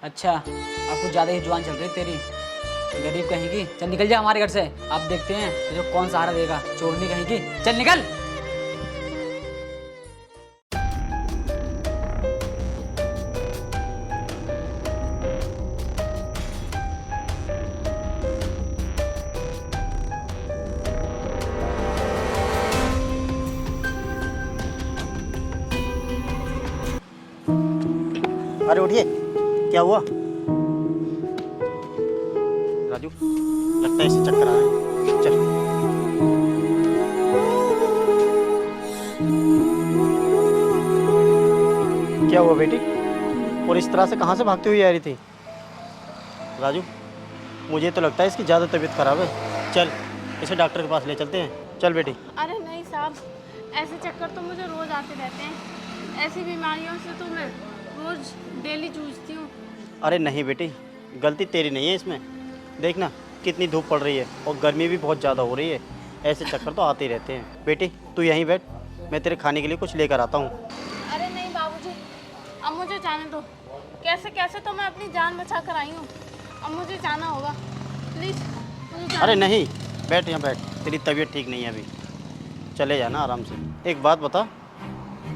अच्छा, अब कुछ ज़्यादा ही जुबान चल रही तेरी। गरीब कहीं की, चल निकल जा हमारे घर से। अब देखते हैं तुझे कौन सहारा देगा, चोरनी कहीं की, चल निकल। अरे उठिए, क्या हुआ? राजू, लगता है इसे चक्कर आ रहा है। चल। क्या हुआ बेटी? और इस तरह से कहाँ से भागती हुई आ रही थी? राजू, मुझे तो लगता है इसकी ज़्यादा तबीयत खराब है। चल, इसे डॉक्टर के पास ले चलते हैं। चल बेटी। अरे नहीं साहब, ऐसे चक्कर तो मुझे रोज़ आते रहते हैं। ऐसी बीमारियों से तो मैं रोज़ डेली जूझती हूँ। अरे नहीं बेटी, गलती तेरी नहीं है इसमें। देखना कितनी धूप पड़ रही है और गर्मी भी बहुत ज़्यादा हो रही है। ऐसे चक्कर तो आते ही रहते हैं। बेटी तू यहीं बैठ, मैं तेरे खाने के लिए कुछ लेकर आता हूँ। अरे नहीं बाबूजी, अब मुझे जाने दो। कैसे कैसे तो मैं अपनी जान बचा कर आई हूँ। अब मुझे जाना होगा, प्लीज़ मुझे जाने अरे दो। नहीं, बैठ यहाँ बैठ। तेरी तबीयत ठीक नहीं है अभी, चले जाना आराम से। एक बात बता,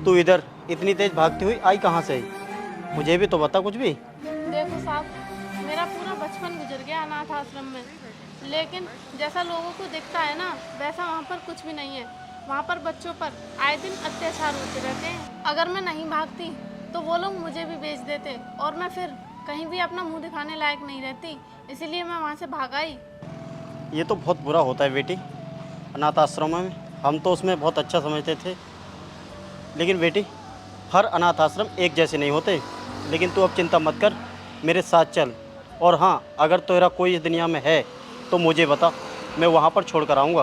तू इधर इतनी तेज भागती हुई आई कहाँ से? मुझे भी तो बता कुछ भी। देखो साहब, मेरा पूरा बचपन गुजर गया अनाथ आश्रम में। लेकिन जैसा लोगों को दिखता है ना, वैसा वहाँ पर कुछ भी नहीं है। वहाँ पर बच्चों पर आए दिन अत्याचार होते रहते हैं। अगर मैं नहीं भागती तो वो लोग मुझे भी बेच देते और मैं फिर कहीं भी अपना मुंह दिखाने लायक नहीं रहती। इसीलिए मैं वहाँ से भाग आई। ये तो बहुत बुरा होता है बेटी, अनाथ आश्रमों में। हम तो उसमें बहुत अच्छा समझते थे, लेकिन बेटी हर अनाथ आश्रम एक जैसे नहीं होते। लेकिन तू अब चिंता मत कर, मेरे साथ चल। और हाँ, अगर तेरा कोई इस दुनिया में है तो मुझे बता, मैं वहाँ पर छोड़ कर आऊँगा।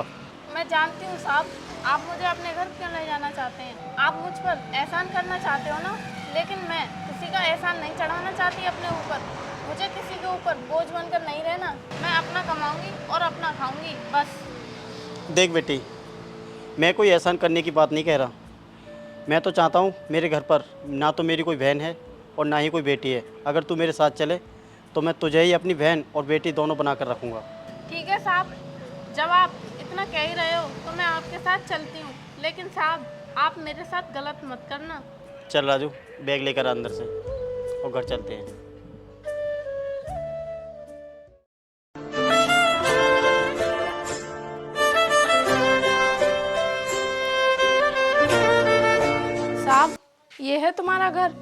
मैं जानती हूँ साहब, आप मुझे अपने घर क्यों ले जाना चाहते हैं। आप मुझ पर एहसान करना चाहते हो ना, लेकिन मैं किसी का एहसान नहीं चढ़ाना चाहती अपने ऊपर। मुझे किसी के ऊपर बोझ बनकर नहीं रहना। मैं अपना कमाऊंगी और अपना खाऊंगी, बस। देख बेटी, मैं कोई एहसान करने की बात नहीं कह रहा। मैं तो चाहता हूँ मेरे घर पर ना तो मेरी कोई बहन है और ना ही कोई बेटी है। अगर तू मेरे साथ चले तो मैं तुझे ही अपनी बहन और बेटी दोनों बना कर रखूँगा। ठीक है साहब, जब आप इतना कह ही रहे हो तो मैं आपके साथ चलती हूँ। लेकिन साहब, आप मेरे साथ गलत मत करना। चल राजू, बैग लेकर आ अंदर से और घर चलते हैं। साहब, ये है तुम्हारा घर।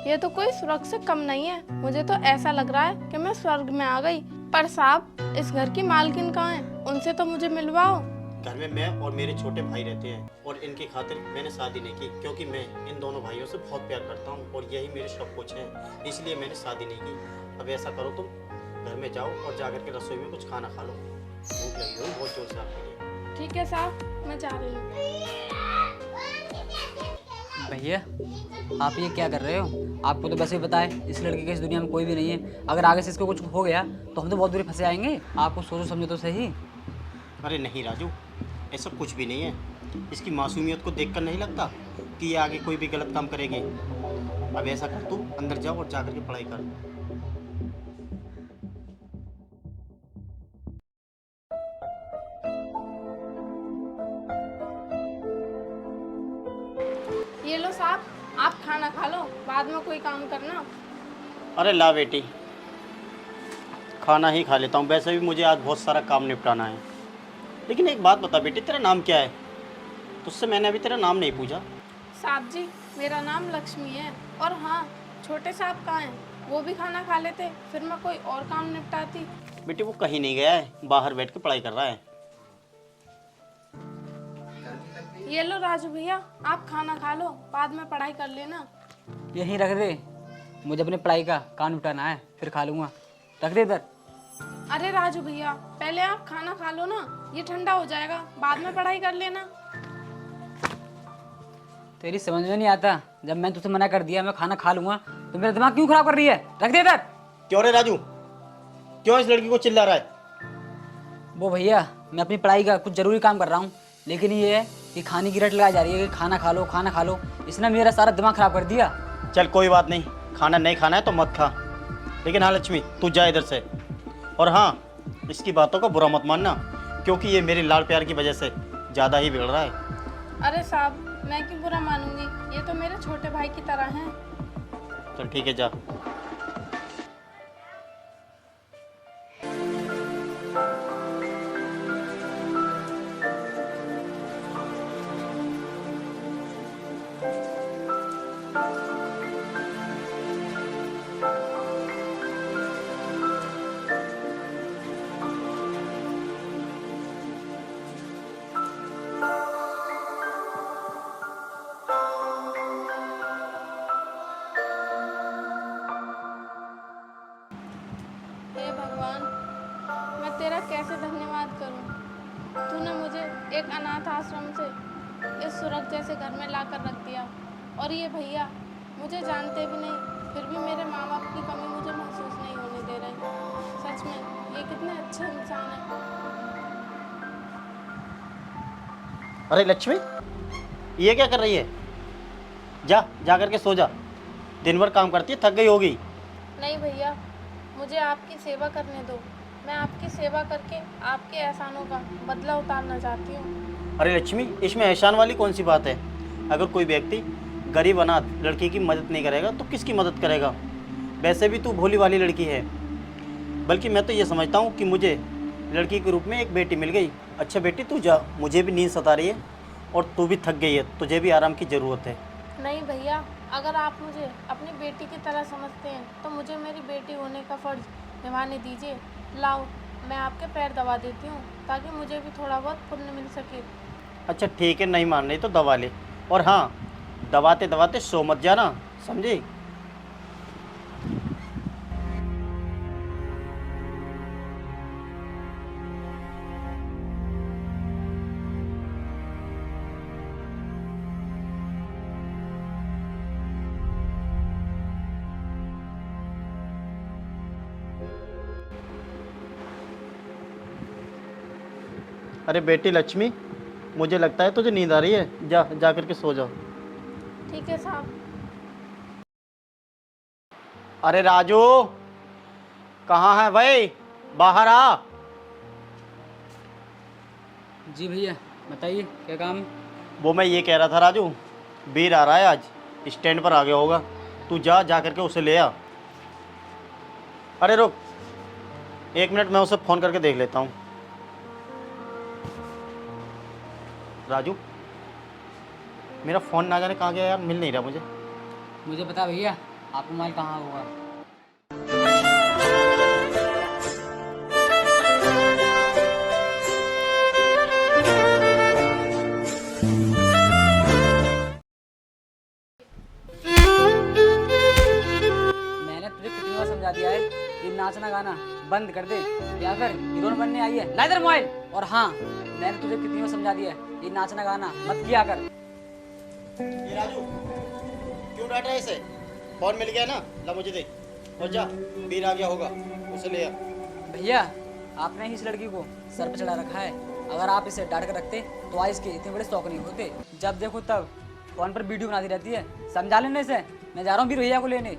ये तो कोई स्वर्ग से कम नहीं है। मुझे तो ऐसा लग रहा है कि मैं स्वर्ग में आ गई। पर साहब, इस घर की मालकिन कहाँ है? उनसे तो मुझे मिलवाओ। घर में मैं और मेरे छोटे भाई रहते हैं और इनकी खातिर मैंने शादी नहीं की, क्योंकि मैं इन दोनों भाइयों से बहुत प्यार करता हूँ और यही मेरे सब कुछ हैं। इसलिए मैंने शादी नहीं की। अब ऐसा करो, तुम घर में जाओ और जाकर के रसोई में कुछ खाना खा लो। भूख लगी हुई बहुत जोर से आपके लिए। ठीक है साहब, मैं जा रही हूँ। भैया, आप ये क्या कर रहे हो? आपको तो वैसे ही पता है इस लड़के के इस दुनिया में कोई भी नहीं है। अगर आगे से इसको कुछ हो गया तो हम तो बहुत बुरे फंसे आएंगे। आपको सोचो समझो तो सही। अरे नहीं राजू, ऐसा कुछ भी नहीं है। इसकी मासूमियत को देखकर नहीं लगता कि ये आगे कोई भी गलत काम करेगी। अब ऐसा कर, तू अंदर जाओ और जाकर के पढ़ाई कर। ये लो साहब, आप खाना खा लो, बाद में कोई काम करना। अरे ला बेटी, खाना ही खा लेता हूँ। वैसे भी मुझे आज बहुत सारा काम निपटाना है। लेकिन एक बात बता बेटी, तेरा नाम क्या है? तुझसे मैंने अभी तेरा नाम नहीं पूछा। साहब जी, मेरा नाम लक्ष्मी है। और हाँ, छोटे साहब कहाँ हैं? वो भी खाना खा लेते, फिर मैं कोई और काम निपटाती। बेटी वो कहीं नहीं गया है, बाहर बैठ के पढ़ाई कर रहा है। ये लो राजू भैया, आप खाना खा लो, बाद में पढ़ाई कर लेना। यहीं रख दे, मुझे अपनी पढ़ाई का काम निपटाना है, फिर खा लूँगा। रख दे इधर। अरे राजू भैया, पहले आप खाना खा लो ना, ये ठंडा हो जाएगा, बाद में पढ़ाई कर लेना। तेरी समझ में नहीं आता, जब मैं तुझसे मना कर दिया मैं खाना खा लूँगा तो मेरा दिमाग क्यों खराब कर रही है? रख दे इधर। क्यों रे राजू, क्यों इस लड़की को चिल्ला रहा है? वो भैया, मैं अपनी पढ़ाई का कुछ ज़रूरी काम कर रहा हूँ, लेकिन ये है कि खाने की रट लगाई जा रही है कि खाना खा लो खाना खा लो। इसने मेरा सारा दिमाग खराब कर दिया। चल कोई बात नहीं, खाना नहीं खाना है तो मत खा। लेकिन हाँ लक्ष्मी, तू जा इधर से। और हाँ, इसकी बातों का बुरा मत मानना, क्योंकि ये मेरे लाड़ प्यार की वजह से ज़्यादा ही बिगड़ रहा है। अरे साहब, मैं क्यों बुरा मानूंगी, ये तो मेरे छोटे भाई की तरह हैं। चल ठीक है, जा। हे भगवान, मैं तेरा कैसे धन्यवाद करूं। तूने मुझे एक अनाथ आश्रम से इस सुरग जैसे घर में ला कर रख दिया, और ये भैया मुझे जानते भी नहीं, फिर भी मेरे माँ बाप की कमी मुझे महसूस नहीं होने दे रहे। सच में ये कितने अच्छे इंसान हैं। अरे लक्ष्मी, ये क्या कर रही है? जा करके सो जा। दिन भर काम करती है, थक गई होगी। नहीं भैया, मुझे आपकी सेवा करने दो। मैं आपकी सेवा करके आपके एहसानों का बदला उतारना चाहती हूँ। अरे लक्ष्मी, इसमें एहसान वाली कौन सी बात है? अगर कोई व्यक्ति गरीब अनाथ लड़की की मदद नहीं करेगा तो किसकी मदद करेगा? वैसे भी तू भोली वाली लड़की है। बल्कि मैं तो ये समझता हूँ कि मुझे लड़की के रूप में एक बेटी मिल गई। अच्छा बेटी, तू जा, मुझे भी नींद सता रही है और तू भी थक गई है, तुझे भी आराम की ज़रूरत है। नहीं भैया, अगर आप मुझे अपनी बेटी की तरह समझते हैं तो मुझे मेरी बेटी होने का फ़र्ज निभाने दीजिए। लाओ, मैं आपके पैर दबा देती हूँ ताकि मुझे भी थोड़ा बहुत पुण्य मिल सके। अच्छा ठीक है, नहीं मान रही तो दबा ले। और हाँ, दबाते दबाते सो मत जाना, समझी? अरे बेटी लक्ष्मी, मुझे लगता है तुझे नींद आ रही है। जा करके सो जाओ। ठीक है साहब। अरे राजू, कहाँ है भाई? बाहर आ। जी भैया, बताइए क्या काम है? वो मैं ये कह रहा था राजू, वीर आ रहा है आज, स्टैंड पर आ गया होगा। तू जा करके उसे ले आ। अरे रुक 1 मिनट, मैं उसे फ़ोन करके देख लेता हूँ। राजू, मेरा फ़ोन ना जाने कहाँ गया यार, मिल नहीं रहा मुझे। मुझे पता भैया, आपका मोबाइल कहाँ होगा। मैंने तुझे कितनी बार समझा दिया है, ये नाचना गाना बंद कर दे, या फिर हीरोइन बनने आई है। ला इधर मोबाइल। और हाँ, मैंने तुझे कितनी बार समझा दिया है, ये नाचना गाना मत किया कर। ये राजू, क्यों डांट रहा है इसे? फ़ोन मिल गया ना, ला मुझे दे। और जा, वीर आ गया होगा, उसे ले आ। भैया, आपने ही इस लड़की को सर पे चढ़ा रखा है। अगर आप इसे डांट कर रखते तो आज इसके इतने बड़े शौक नहीं होते। जब देखो तब फोन पर वीडियो बनाती रहती है। समझा लेने से। मैं जा रहा हूँ वीर भैया को लेने।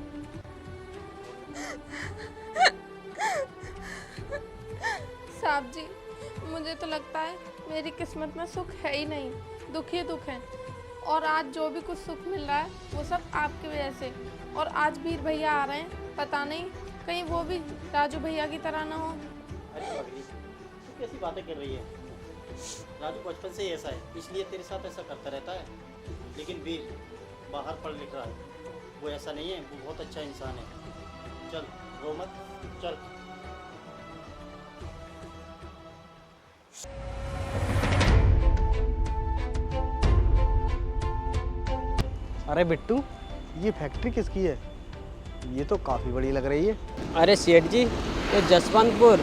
साहब जी, मुझे तो लगता है मेरी किस्मत में सुख है ही नहीं, दुख ही दुख है। और आज जो भी कुछ सुख मिल रहा है वो सब आपकी वजह से। और आज वीर भैया आ रहे हैं, पता नहीं कहीं वो भी राजू भैया की तरह ना हो। अरे पगली, तू कैसी बातें कर रही है? राजू बचपन से ही ऐसा है, इसलिए तेरे साथ ऐसा करता रहता है। लेकिन वीर बाहर पढ़ लिख रहा है, वो ऐसा नहीं है, वो बहुत अच्छा इंसान है। चल रो मत, चल। अरे बिट्टू, ये फैक्ट्री किसकी है? ये तो काफ़ी बड़ी लग रही है। अरे सेठ जी, ये जसवंतपुर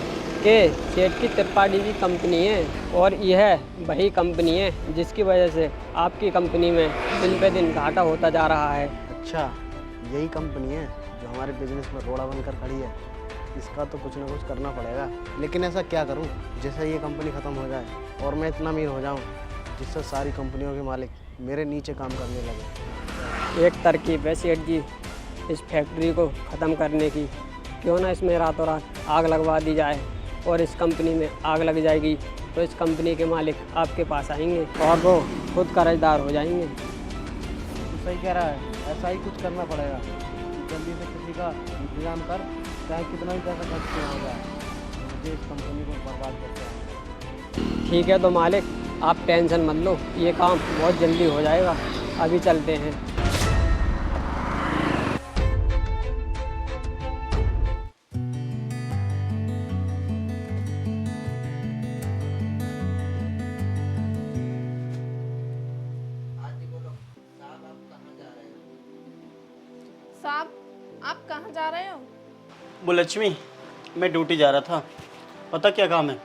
के सेठ की त्रिपाठी की कंपनी है, और यह वही कंपनी है जिसकी वजह से आपकी कंपनी में दिन पे दिन घाटा होता जा रहा है। अच्छा, यही कंपनी है जो हमारे बिजनेस में रोड़ा बनकर खड़ी है। इसका तो कुछ ना कुछ करना पड़ेगा। लेकिन ऐसा क्या करूं जिससे ये कंपनी ख़त्म हो जाए और मैं इतना अमीर हो जाऊं जिससे सारी कंपनियों के मालिक मेरे नीचे काम करने लगे। एक तरकीब है सेठ जी इस फैक्ट्री को ख़त्म करने की, क्यों ना इसमें रातों रात आग लगवा दी जाए और इस कंपनी में आग लग जाएगी तो इस कंपनी के मालिक आपके पास आएंगे और वो खुद कर्जदार हो जाएंगे। तू सही कह रहा है, ऐसा ही कुछ करना पड़ेगा। जल्दी से किसी का इंतजाम कर, चाहे कितना भी पैसा खर्च किया होगा, मुझे इस कंपनी को बर्बाद करते हैं। ठीक है तो मालिक आप टेंशन मत लो, ये काम बहुत जल्दी हो जाएगा। अभी चलते हैं। साहब आप कहाँ जा रहे हो? वो लक्ष्मी, मैं ड्यूटी जा रहा था। पता क्या काम है?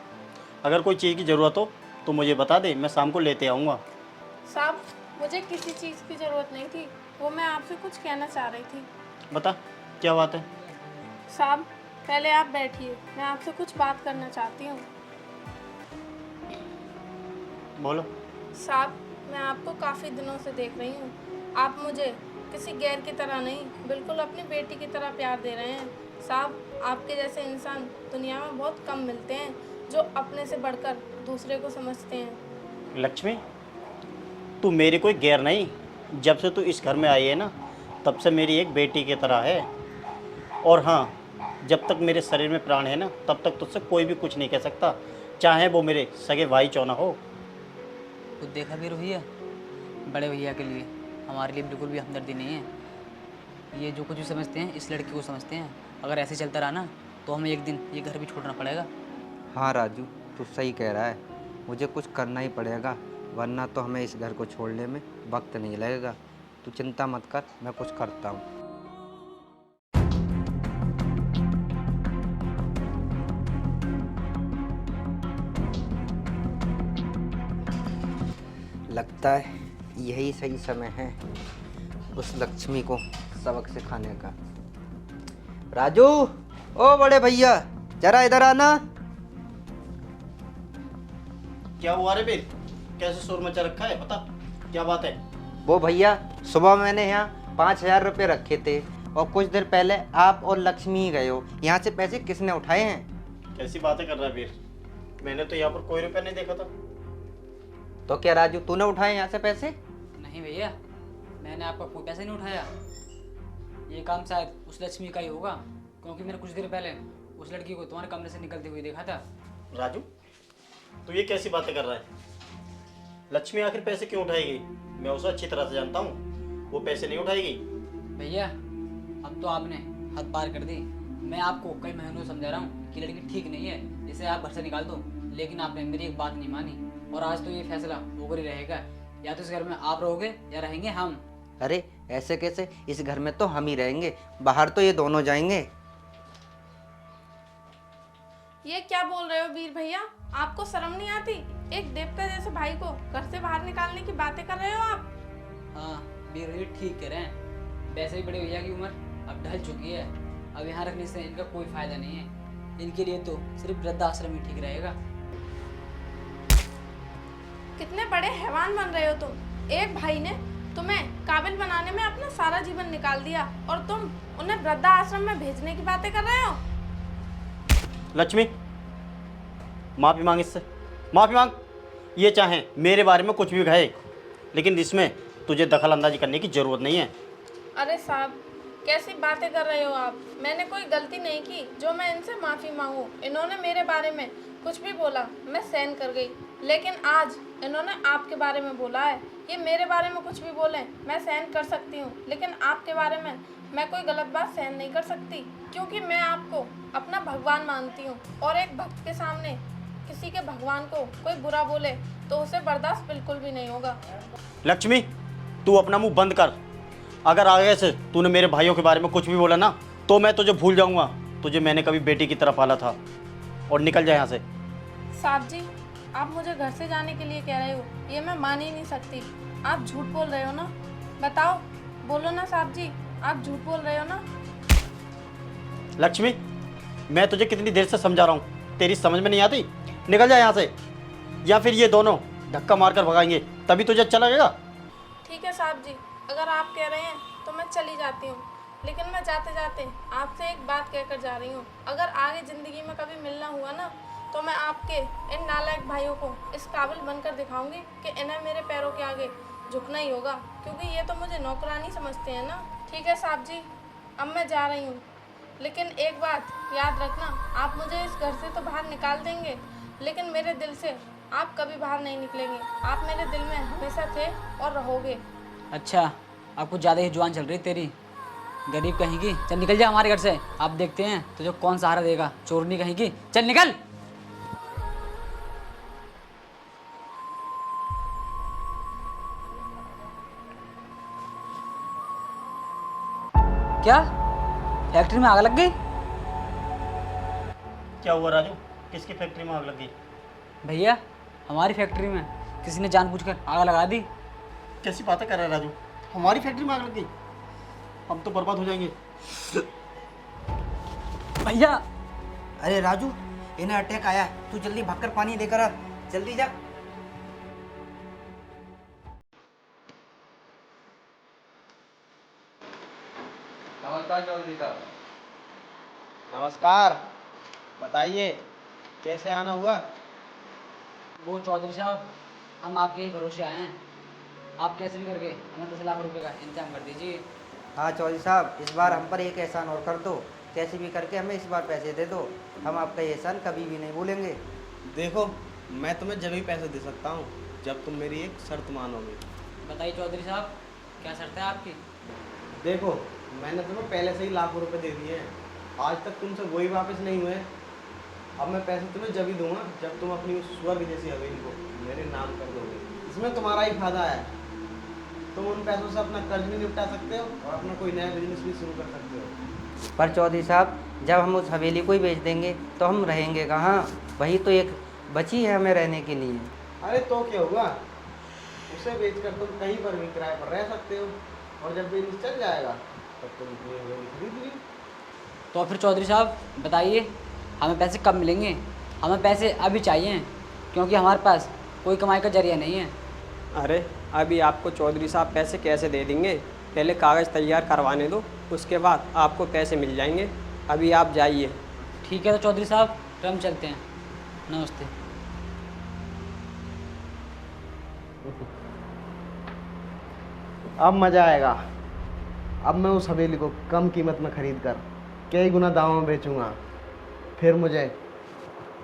अगर कोई चीज़ की ज़रूरत हो तो मुझे बता दे, मैं शाम को लेते आऊँगा। साहब मुझे किसी चीज़ की ज़रूरत नहीं थी, वो मैं आपसे कुछ कहना चाह रही थी। बता क्या बात है? साहब पहले आप बैठिए, मैं आपसे कुछ बात करना चाहती हूँ। बोलो। साहब मैं आपको काफ़ी दिनों से देख रही हूँ, आप मुझे किसी गैर की तरह नहीं, बिल्कुल अपनी बेटी की तरह प्यार दे रहे हैं। साहब आपके जैसे इंसान दुनिया में बहुत कम मिलते हैं जो अपने से बढ़कर दूसरे को समझते हैं। लक्ष्मी, तू मेरी कोई गैर नहीं, जब से तू इस घर में आई है ना, तब से मेरी एक बेटी की तरह है। और हाँ, जब तक मेरे शरीर में प्राण है ना, तब तक तुझसे कोई भी कुछ नहीं कह सकता, चाहे वो मेरे सगे भाई चौना हो। खुद देखा भी भैया, बड़े भैया के लिए हमारे लिए बिल्कुल भी हमदर्दी नहीं है। ये जो कुछ भी समझते हैं इस लड़की को समझते हैं। अगर ऐसे चलता रहा ना तो हमें एक दिन ये घर भी छोड़ना पड़ेगा। हाँ राजू, तू सही कह रहा है, मुझे कुछ करना ही पड़ेगा, वरना तो हमें इस घर को छोड़ने में वक्त नहीं लगेगा। तू चिंता मत कर, मैं कुछ करता हूँ। लगता है यही सही समय है उस लक्ष्मी को सबक सिखाने का। राजू, ओ बड़े भैया, जरा इधर आना। क्या हुआ रे वीर? कैसे शोर मचा रखा है? बता क्या बात है? वो भैया, सुबह मैंने यहाँ 5,000 रुपये रखे थे और कुछ देर पहले आप और लक्ष्मी ही गए हो। यहाँ से पैसे किसने उठाए हैं? कैसी बातें कर रहा है वीर? मैंने तो यहाँ पर कोई रुपया नहीं देखा था। तो क्या राजू, तूने उठाए यहाँ से पैसे? नहीं भैया, मैंने आपका कोई पैसा नहीं उठाया। ये काम शायद उस लक्ष्मी का ही होगा, क्योंकि मैंने कुछ देर पहले उस लड़की को तुम्हारे कमरे से निकलते हुए देखा था। राजू, तू ये कैसी बातें कर रहा है? लक्ष्मी आखिर पैसे क्यों उठाएगी? मैं उसे अच्छी तरह से जानता हूँ, वो पैसे नहीं उठाएगी। भैया अब तो आपने हद पार कर दी। मैं आपको कई महीनों से समझा रहा हूँ कि लड़की ठीक नहीं है, इसे आप घर से निकाल दो, लेकिन आपने मेरी एक बात नहीं मानी। और आज तो ये फैसला होकर ही रहेगा, या तो इस घर में आप रहोगे या रहेंगे हम। अरे ऐसे कैसे? इस घर में तो हम ही रहेंगे, बाहर तो ये दोनों जाएंगे। ये क्या बोल रहे हो वीर भैया? आपको शर्म नहीं आती? एक देवता जैसे भाई को घर से बाहर निकालने की बातें कर रहे हो आप? हाँ वीर भैया ठीक कह रहे हैं। वैसे भी बड़े भैया की उम्र अब ढल चुकी है, अब यहाँ रखने से इनका कोई फायदा नहीं है। इनके लिए तो सिर्फ वृद्धाश्रम ही ठीक रहेगा। कितने बड़े हैवान बन रहे हो तुम। एक भाई ने तुम्हें काबिल बनाने में अपना सारा जीवन निकाल दिया और तुम उन्हें वृद्धाश्रम में भेजने की बातें कर रहे हो। लक्ष्मी, माफ़ी मांग इससे, माफ़ी मांग। ये चाहे मेरे बारे में कुछ भी कहे, लेकिन इसमें तुझे दखल अंदाजी करने की ज़रूरत नहीं है। अरे साहब कैसी बातें कर रहे हो आप? मैंने कोई गलती नहीं की जो मैं इनसे माफ़ी मांगूं। इन्होंने मेरे बारे में कुछ भी बोला मैं सहन कर गई, लेकिन आज इन्होंने आपके बारे में बोला है। ये मेरे बारे में कुछ भी बोलें मैं सहन कर सकती हूँ, लेकिन आपके बारे में मैं कोई गलत बात सहन नहीं कर सकती, क्योंकि मैं आपको अपना भगवान मानती हूँ। और एक भक्त के सामने किसी के भगवान को कोई बुरा बोले तो उसे बर्दाश्त बिल्कुल भी नहीं होगा। लक्ष्मी, तू अपना मुंह बंद कर। अगर आगे से तूने मेरे भाइयों के बारे में कुछ भी बोला ना, तो मैं तुझे भूल जाऊंगा। तुझे मैंने कभी बेटी की तरह पाला था। और निकल जाए यहाँ से। साहब जी, आप मुझे घर से जाने के लिए कह रहे हो, ये मैं मान ही नहीं सकती। आप झूठ बोल रहे हो ना? बताओ, बोलो ना साहब जी, आप झूठ बोल रहे हो ना? लक्ष्मी, मैं तुझे कितनी देर से समझा रहा हूँ, तेरी समझ में नहीं आती? निकल जाए यहाँ से, या फिर ये दोनों धक्का मारकर भगाएंगे, तभी तुझे अच्छा लगेगा। ठीक है साहब जी, अगर आप कह रहे हैं तो मैं चली जाती हूँ, लेकिन मैं जाते जाते आपसे एक बात कहकर जा रही हूँ, अगर आगे ज़िंदगी में कभी मिलना हुआ ना तो मैं आपके इन नालायक भाइयों को इस काबिल बनकर दिखाऊंगी कि इन्हें मेरे पैरों के आगे झुकना ही होगा, क्योंकि ये तो मुझे नौकरानी समझते हैं ना। ठीक है साहब जी, अब मैं जा रही हूँ, लेकिन एक बात याद रखना, आप मुझे इस घर से तो बाहर निकाल देंगे, लेकिन मेरे दिल से आप कभी बाहर नहीं निकलेंगे। आप मेरे दिल में हमेशा थे और रहोगे। अच्छा, अब कुछ ज़्यादा ही जुबान चल रही तेरी, गरीब कहेंगी। चल निकल जा हमारे घर से, आप देखते हैं तुझे कौन सहारा देगा, चोरनी कहेंगी। चल निकल। क्या फैक्ट्री में आग लग गई? क्या हुआ राजू, किसकी फैक्ट्री में आग लग गई? भैया हमारी फैक्ट्री में किसी ने जानबूझकर आग लगा दी। कैसी बातें कर रहा है राजू, हमारी फैक्ट्री में आग लग गई? हम तो बर्बाद हो जाएंगे। भैया अरे राजू, इन्हें अटैक आया, तू जल्दी भागकर पानी लेकर आ, जल्दी जा। नमस्कार चौधरी साहब। नमस्कार, बताइए कैसे आना हुआ? वो चौधरी साहब, हम आपके ही भरोसे आए हैं, आप कैसे भी करके हमें 10 लाख रुपए का इंतजाम कर दीजिए। हाँ चौधरी साहब, इस बार हम पर एक एहसान और कर दो, कैसे भी करके हमें इस बार पैसे दे दो, हम आपका ये एहसान कभी भी नहीं भूलेंगे। देखो, मैं तुम्हें जब भी पैसे दे सकता हूँ जब तुम मेरी एक शर्त मानोगे। बताइए चौधरी साहब, क्या शर्त है आपकी? देखो, मैंने तुम्हें पहले से ही लाखों रुपए दे दिए हैं, आज तक तुमसे वही वापस नहीं हुए। अब मैं पैसे तुम्हें जब ही दूंगा जब तुम अपनी उस स्वर्ग जैसी हवेली को मेरे नाम कर दोगे। इसमें तुम्हारा ही फायदा है, तुम उन पैसों से अपना कर्ज भी निपटा सकते हो और अपना कोई नया बिजनेस भी शुरू कर सकते हो। पर चौधरी साहब, जब हम उस हवेली को ही बेच देंगे तो हम रहेंगे कहाँ? वही तो एक बची है हमें रहने के लिए। अरे तो क्या हुआ, उसे बेचकर तुम कहीं पर भी किराए पर रह सकते हो और जब बिजनेस चल जाएगा तब तुम अपनी हवेली खरीद ली। तो फिर चौधरी साहब बताइए, हमें पैसे कब मिलेंगे? हमें पैसे अभी चाहिए, क्योंकि हमारे पास कोई कमाई का जरिया नहीं है। अरे अभी आपको चौधरी साहब पैसे कैसे दे देंगे? पहले कागज़ तैयार करवाने दो, उसके बाद आपको पैसे मिल जाएंगे। अभी आप जाइए। ठीक है तो चौधरी साहब, फिर हम चलते हैं। नमस्ते। अब मज़ा आएगा। अब मैं उस हवेली को कम कीमत में खरीद कर कई गुना दामों में बेचूंगा, फिर मुझे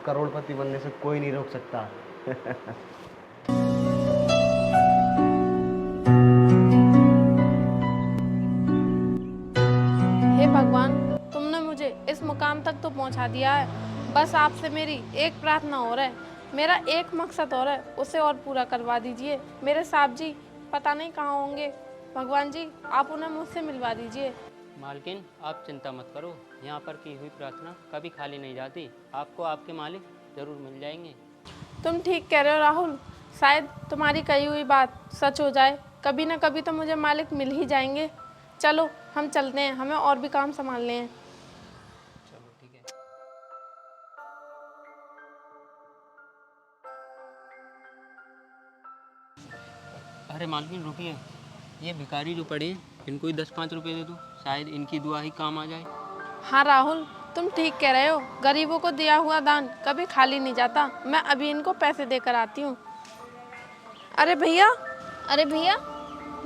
करोड़पति बनने से कोई नहीं रोक सकता। हे भगवान, तुमने मुझे इस मुकाम तक तो पहुंचा दिया है, बस आपसे मेरी एक प्रार्थना और है, मेरा एक मकसद और है, उसे और पूरा करवा दीजिए। मेरे साहब जी पता नहीं कहाँ होंगे, भगवान जी आप उन्हें मुझसे मिलवा दीजिए। मालकिन आप चिंता मत करो, यहाँ पर की हुई प्रार्थना कभी खाली नहीं जाती, आपको आपके मालिक ज़रूर मिल जाएंगे। तुम ठीक कह रहे हो राहुल, शायद तुम्हारी कही हुई बात सच हो जाए, कभी ना कभी तो मुझे मालिक मिल ही जाएंगे। चलो हम चलते हैं, हमें और भी काम संभालने हैं। चलो ठीक है। अरे मालकिन रुकिए, ये भिखारी जो पड़े हैं इनको ही 10-5 रुपए दे दो, शायद इनकी दुआ ही काम आ जाए। हाँ राहुल, तुम ठीक कह रहे हो, गरीबों को दिया हुआ दान कभी खाली नहीं जाता। मैं अभी इनको पैसे देकर आती हूँ। अरे भैया, अरे भैया,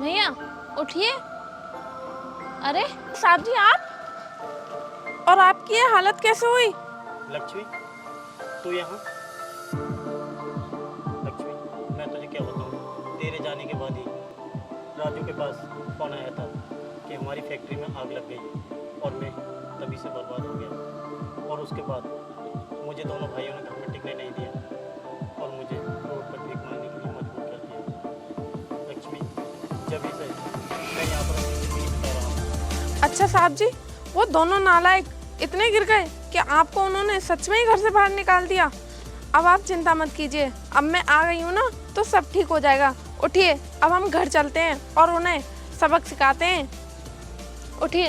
भैया उठिए। अरे साहब जी आप, और आपकी ये हालत कैसे हुई? लक्ष्मी, तू यहाँ? लक्ष्मी, मैं तुझे क्या बताऊँ, तेरे जाने के बाद ही राजू के पास फोन आया था कि हमारी फैक्ट्री में आग लग गई और मैं तभी से बर्बाद हो गया। और उसके बाद मुझे दोनों भाइयों ने घर में टिकने नहीं दिया और मुझे रोड पर भीख मांगने के लिए मजबूर कर दिया। लक्ष्मी, जब से मैं यहाँ पर अपनी ज़िंदगी बिता रहा हूँ। अच्छा साहब जी, वो दोनों नालायक इतने गिर गए कि आपको उन्होंने सच में ही घर से बाहर निकाल दिया। अब आप चिंता मत कीजिए, अब मैं आ गई हूँ ना तो सब ठीक हो जाएगा। उठिए, अब हम घर चलते हैं और उन्हें सबक सिखाते हैं। उठिए।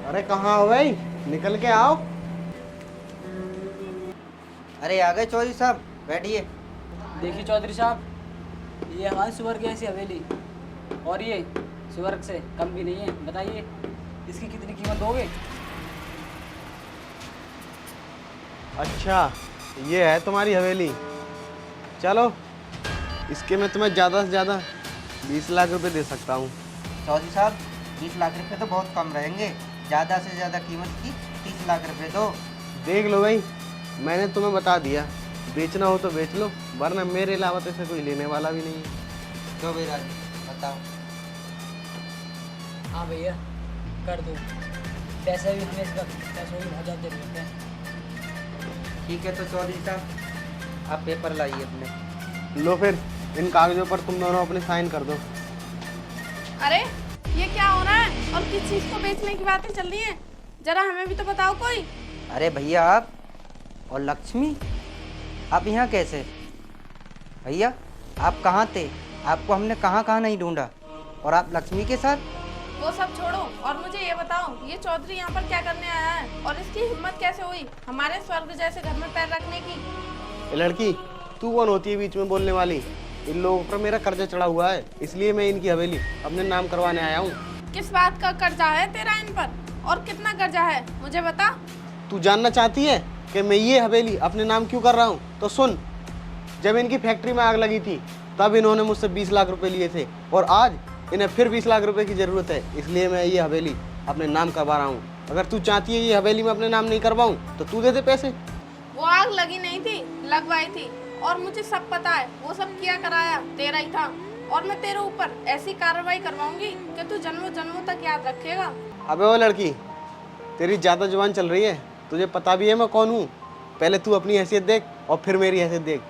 अरे कहाँ हो भाई, निकल के आओ। अरे आ गए चौधरी साहब, बैठिए। देखिए चौधरी साहब, ये हमारी स्वर्ग ऐसी हवेली और ये स्वर्ग से कम भी नहीं है। बताइए इसकी कितनी कीमत दोगे? अच्छा, ये है तुम्हारी हवेली। चलो, इसके मैं तुम्हें ज़्यादा से ज़्यादा 20 लाख रुपए दे सकता हूँ। चौधरी साहब 20 लाख रुपए तो बहुत कम रहेंगे, ज़्यादा से ज़्यादा कीमत की 30 लाख रुपए दो। देख लो भाई, मैंने तुम्हें बता दिया, बेचना हो तो बेच लो, वरना मेरे अलावा तो इसे कोई लेने वाला भी नहीं है। क्यों भाई राजू, बताओ। हाँ भैया कर दो, पैसे भी हमें इस वक्त पैसों की बहुत ज़्यादा जरूरत है। ठीक है तो चौधरी साहब आप पेपर लाइए अपने। लो फिर, इन कागजों पर तुम दोनों अपने साइन कर दो। अरे ये क्या हो रहा है और किस चीज़ को बेचने की बातें चल रही हैं? जरा हमें भी तो बताओ कोई। अरे भैया आप और लक्ष्मी, आप यहाँ कैसे? भैया आप कहाँ थे? आपको हमने कहाँ कहाँ नहीं ढूंढा, और आप लक्ष्मी के साथ? वो सब छोड़ो और मुझे ये बताओ, ये चौधरी यहाँ पर क्या करने आया है और इसकी हिम्मत कैसे हुई हमारे स्वर्ग जैसे घर में पैर रखने की? ये लड़की, तू कौन होती है बीच में बोलने वाली? इन लोगों पर मेरा कर्जा चढ़ा हुआ है, इसलिए मैं इनकी हवेली अपने नाम करवाने आया हूँ। किस बात का कर्जा है तेरा इन पर और कितना कर्जा है मुझे बता। तू जानना चाहती है कि मैं ये हवेली अपने नाम क्यों कर रहा हूँ? तो सुन, जब इनकी फैक्ट्री में आग लगी थी तब इन्होंने मुझसे 20 लाख रुपए लिए थे, और आज इन्हें फिर 20 लाख रुपए की ज़रूरत है, इसलिए मैं ये हवेली अपने नाम करवा रहा हूँ। अगर तू चाहती है ये हवेली में अपने नाम नहीं करवाऊँ तो तू दे दे पैसे। वो आग लगी नहीं थी, लगवाई थी, और मुझे सब पता है, वो सब किया कराया तेरा ही था, और मैं तेरे ऊपर ऐसी कार्रवाई करवाऊंगी कि तू जन्मों जन्मों तक याद रखेगा। अबे वो लड़की, तेरी ज़्यादा जुबान चल रही है, तुझे पता भी है मैं कौन हूँ। पहले तू अपनी हैसियत देख और फिर मेरी हैसियत देख।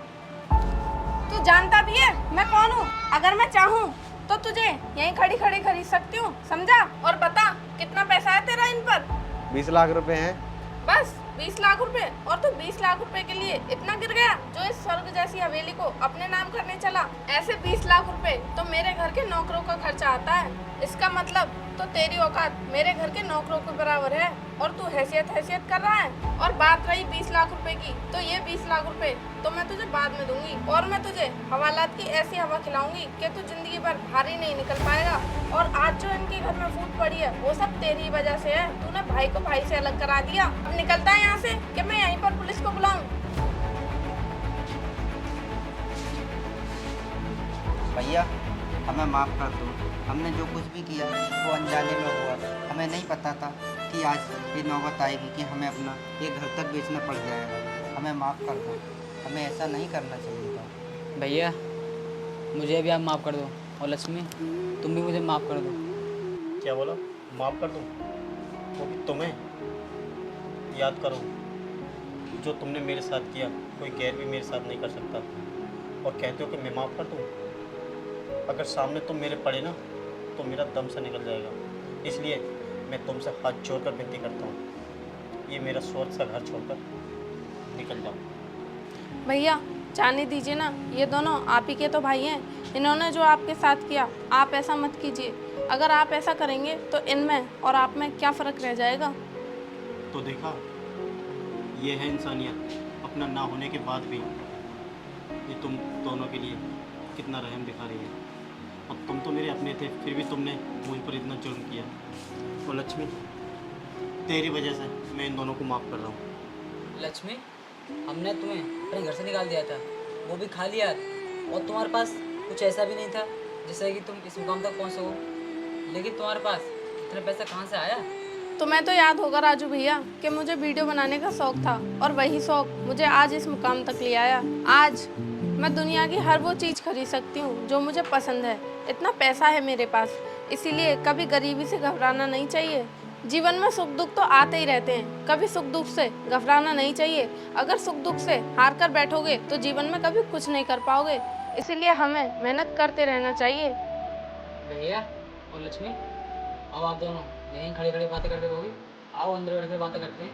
तू जानता भी है मैं कौन हूँ? अगर मैं चाहूँ तो तुझे यहीं खड़ी खड़ी खरीद सकती हूँ, समझा? और बता कितना पैसा है तेरा इन पर? 20 लाख रुपए हैं। बस 20 लाख रुपए? और तू 20 लाख रुपए के लिए इतना गिर गया जो इस स्वर्ग जैसी हवेली को अपने नाम करने चला? ऐसे 20 लाख रुपए तो मेरे घर के नौकरों का खर्चा आता है। इसका मतलब तो तेरी औकात मेरे घर के नौकरों के बराबर है, और तू हैसियत हैसियत कर रहा है। और बात रही 20 लाख रुपए की, तो ये 20 लाख रुपए तो मैं तुझे बाद में दूंगी, और मैं तुझे हवालात की ऐसी हवा खिलाऊंगी कि तू जिंदगी भर भारी नहीं निकल पाएगा। और आज जो इनके घर में फूट पड़ी है वो सब तेरी वजह से है। तूने भाई को भाई से अलग करा दिया। अब निकलता है यहाँ से कि मैं यहीं पर पुलिस को बुलाऊं? भैया हमें माफ़ कर दो, हमने जो कुछ भी किया वो अनजाने में हुआ। हमें नहीं पता था कि आज ये नौबत आएगी कि हमें अपना ये घर तक बेचना पड़ जाएगा। हमें माफ़ कर दो, हमें ऐसा नहीं करना चाहिए था। भैया मुझे भी आप माफ़ कर दो, और लक्ष्मी तुम भी मुझे माफ़ कर दो। क्या बोला? माफ़ कर दूँ? वो भी तुम्हें? याद करो, जो तुमने मेरे साथ किया कोई गैर भी मेरे साथ नहीं कर सकता। और कहते हो कि मैं माफ़ कर दूँ? अगर सामने तुम मेरे पड़े ना तो मेरा दम से निकल जाएगा। इसलिए मैं तुमसे हाथ जोड़कर विनती करता हूँ, ये मेरा स्वर्ग सा घर छोड़कर निकल जाओ। भैया जाने दीजिए ना, ये दोनों आप ही के तो भाई हैं। इन्होंने जो आपके साथ किया, आप ऐसा मत कीजिए। अगर आप ऐसा करेंगे तो इनमें और आप में क्या फ़र्क रह जाएगा? तो देखा, ये है इंसानियत। अपना ना होने के बाद भी ये तुम दोनों के लिए कितना रहम दिखा रही है। और तुम तो मेरे अपने थे, फिर भी तुमने मुझ पर इतना जुल्म किया। और लक्ष्मी, तेरी वजह से मैं इन दोनों को माफ़ कर रहा हूँ। लक्ष्मी, हमने तुम्हें अपने घर से निकाल दिया था, वो भी खाली हाथ, और तुम्हारे पास कुछ ऐसा भी नहीं था जिससे कि तुम इस मुकाम तक पहुँच सको। लेकिन तुम्हारे पास इतना पैसा कहाँ से आया? तुम्हें तो याद होगा राजू भैया कि मुझे वीडियो बनाने का शौक था, और वही शौक मुझे आज इस मुकाम तक ले आया। आज मैं दुनिया की हर वो चीज़ खरीद सकती हूँ जो मुझे पसंद है। इतना पैसा है मेरे पास, इसीलिए कभी गरीबी से घबराना नहीं चाहिए। जीवन में सुख दुख तो आते ही रहते हैं, कभी सुख दुख से घबराना नहीं चाहिए। अगर सुख दुख से हार कर बैठोगे तो जीवन में कभी कुछ नहीं कर पाओगे। इसीलिए हमें मेहनत करते रहना चाहिए। भैया और लक्ष्मी, अब आप दोनों यहीं खड़े खड़े बातें करते रहोगे। आओ अंदर बैठ कर बातें करते हैं।